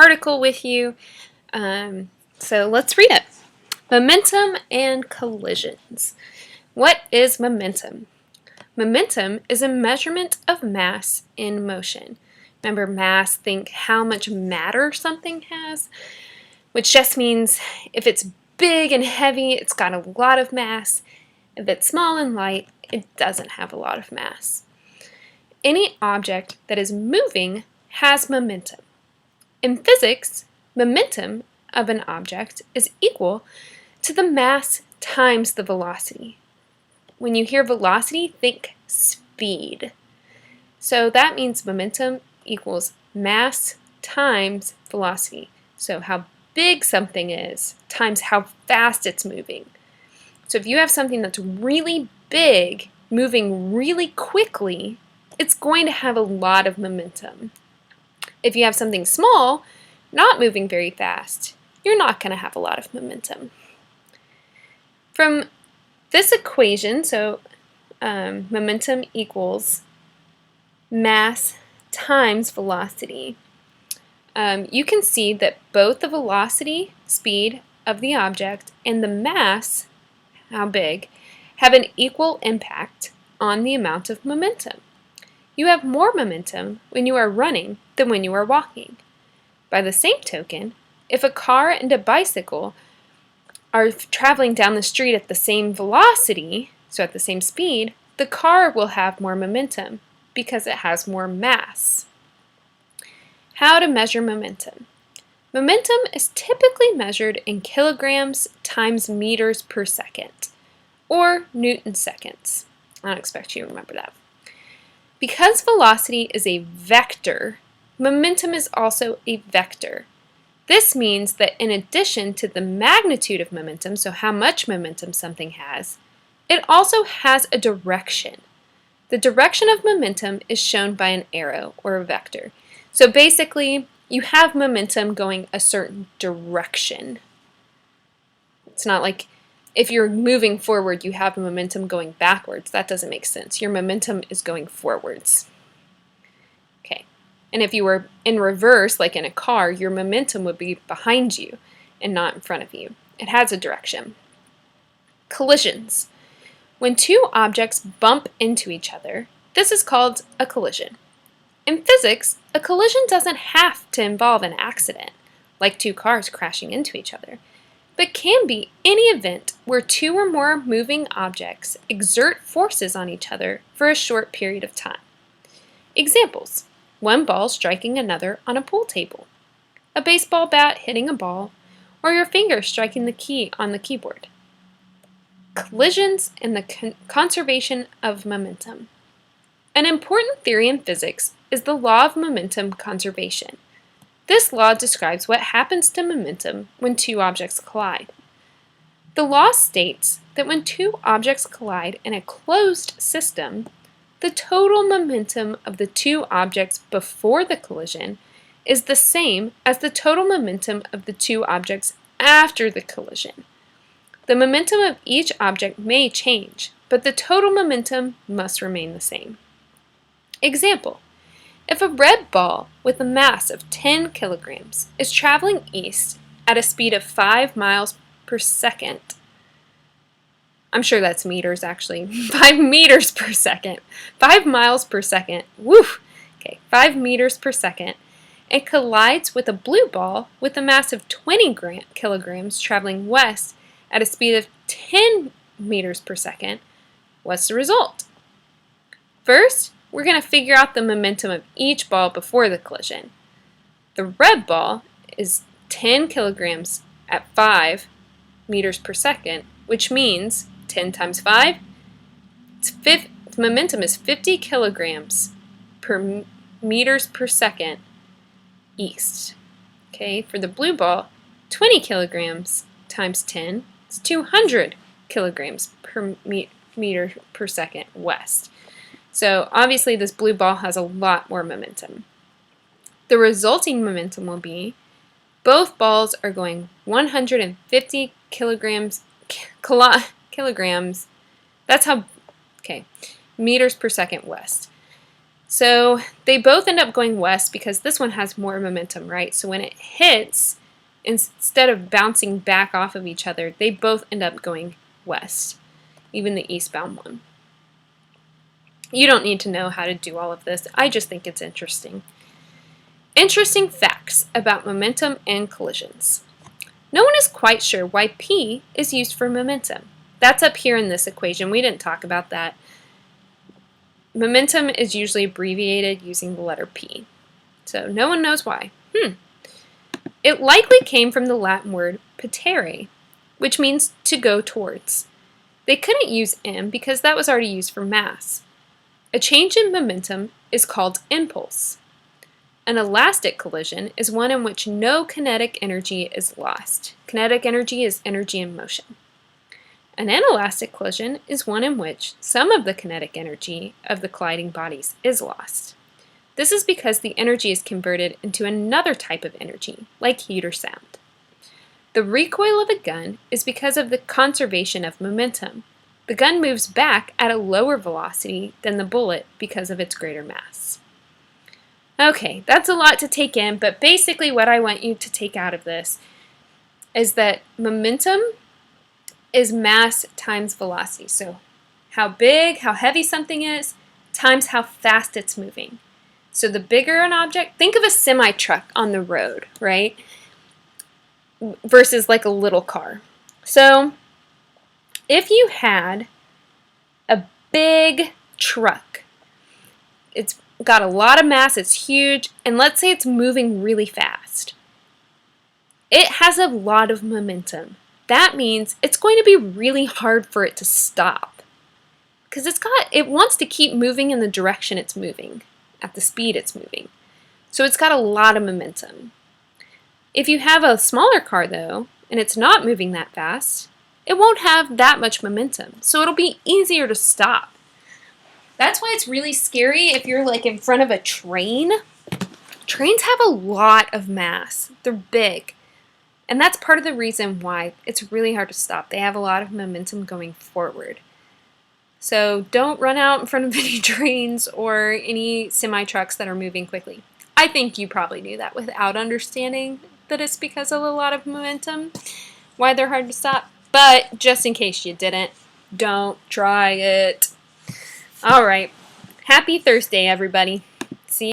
article with you. So let's read it. Momentum and collisions. What is momentum? Momentum is a measurement of mass in motion. Remember, mass, think how much matter something has, which just means if it's big and heavy, it's got a lot of mass. If it's small and light, it doesn't have a lot of mass. Any object that is moving has momentum. In physics, momentum of an object is equal to the mass times the velocity. When you hear velocity, think speed. So that means momentum equals mass times velocity. So how big something is times how fast it's moving. So if you have something that's really big, moving really quickly, it's going to have a lot of momentum. If you have something small, not moving very fast, you're not going to have a lot of momentum. From this equation, momentum equals mass times velocity. You can see that both the velocity, speed of the object, and the mass, how big, have an equal impact on the amount of momentum. You have more momentum when you are running than when you are walking. By the same token, if a car and a bicycle are traveling down the street at the same velocity, so at the same speed, the car will have more momentum because it has more mass. How to measure momentum? Momentum is typically measured in kilograms times meters per second, or Newton seconds. I don't expect you to remember that. Because velocity is a vector, momentum is also a vector. This means that in addition to the magnitude of momentum, so how much momentum something has, it also has a direction. The direction of momentum is shown by an arrow or a vector. So basically, you have momentum going a certain direction. It's not like if you're moving forward, you have momentum going backwards. That doesn't make sense. Your momentum is going forwards. Okay. And if you were in reverse, like in a car, your momentum would be behind you and not in front of you. It has a direction. Collisions. When two objects bump into each other, this is called a collision. In physics, a collision doesn't have to involve an accident, like two cars crashing into each other, but can be any event where two or more moving objects exert forces on each other for a short period of time. Examples: one ball striking another on a pool table, a baseball bat hitting a ball, or your finger striking the key on the keyboard. Collisions and the conservation of momentum. An important theory in physics is the law of momentum conservation. This law describes what happens to momentum when two objects collide. The law states that when two objects collide in a closed system, the total momentum of the two objects before the collision is the same as the total momentum of the two objects after the collision. The momentum of each object may change, but the total momentum must remain the same. Example: if a red ball with a mass of 10 kilograms is traveling east at a speed of 5 miles per second, I'm sure that's meters actually, 5 meters per second, 5 miles per second, woo! Okay, 5 meters per second, and collides with a blue ball with a mass of 20 kilograms traveling west at a speed of 10 meters per second, what's the result? First, we're going to figure out the momentum of each ball before the collision. The red ball is 10 kilograms at 5 meters per second, which means 10 times 5, its momentum is 50 kilograms per meters per second east. Okay, for the blue ball, 20 kilograms times 10 is 200 kilograms per meter per second west. So obviously this blue ball has a lot more momentum. The resulting momentum will be both balls are going 150 kilograms, that's how, okay, meters per second west. So they both end up going west because this one has more momentum, right? So when it hits, instead of bouncing back off of each other, they both end up going west, even the eastbound one. You don't need to know how to do all of this. I just think it's interesting. Interesting facts about momentum and collisions. No one is quite sure why P is used for momentum. That's up here in this equation. We didn't talk about that. Momentum is usually abbreviated using the letter P. So no one knows why. It likely came from the Latin word petere, which means to go towards. They couldn't use M because that was already used for mass. A change in momentum is called impulse. An elastic collision is one in which no kinetic energy is lost. Kinetic energy is energy in motion. An inelastic collision is one in which some of the kinetic energy of the colliding bodies is lost. This is because the energy is converted into another type of energy, like heat or sound. The recoil of a gun is because of the conservation of momentum. The gun moves back at a lower velocity than the bullet because of its greater mass. Okay, that's a lot to take in, but basically what I want you to take out of this is that momentum is mass times velocity. So how big, how heavy something is, times how fast it's moving. So the bigger an object, think of a semi-truck on the road, right? Versus like a little car. So if you had a big truck, it's got a lot of mass, it's huge, and let's say it's moving really fast. It has a lot of momentum. That means it's going to be really hard for it to stop because it wants to keep moving in the direction it's moving, at the speed it's moving. So it's got a lot of momentum. If you have a smaller car though, and it's not moving that fast, it won't have that much momentum. So it'll be easier to stop. That's why it's really scary if you're like in front of a train. Trains have a lot of mass. They're big. And that's part of the reason why it's really hard to stop. They have a lot of momentum going forward. So don't run out in front of any trains or any semi-trucks that are moving quickly. I think you probably knew that without understanding that it's because of a lot of momentum, why they're hard to stop. But just in case you didn't, don't try it. All right. Happy Thursday, everybody.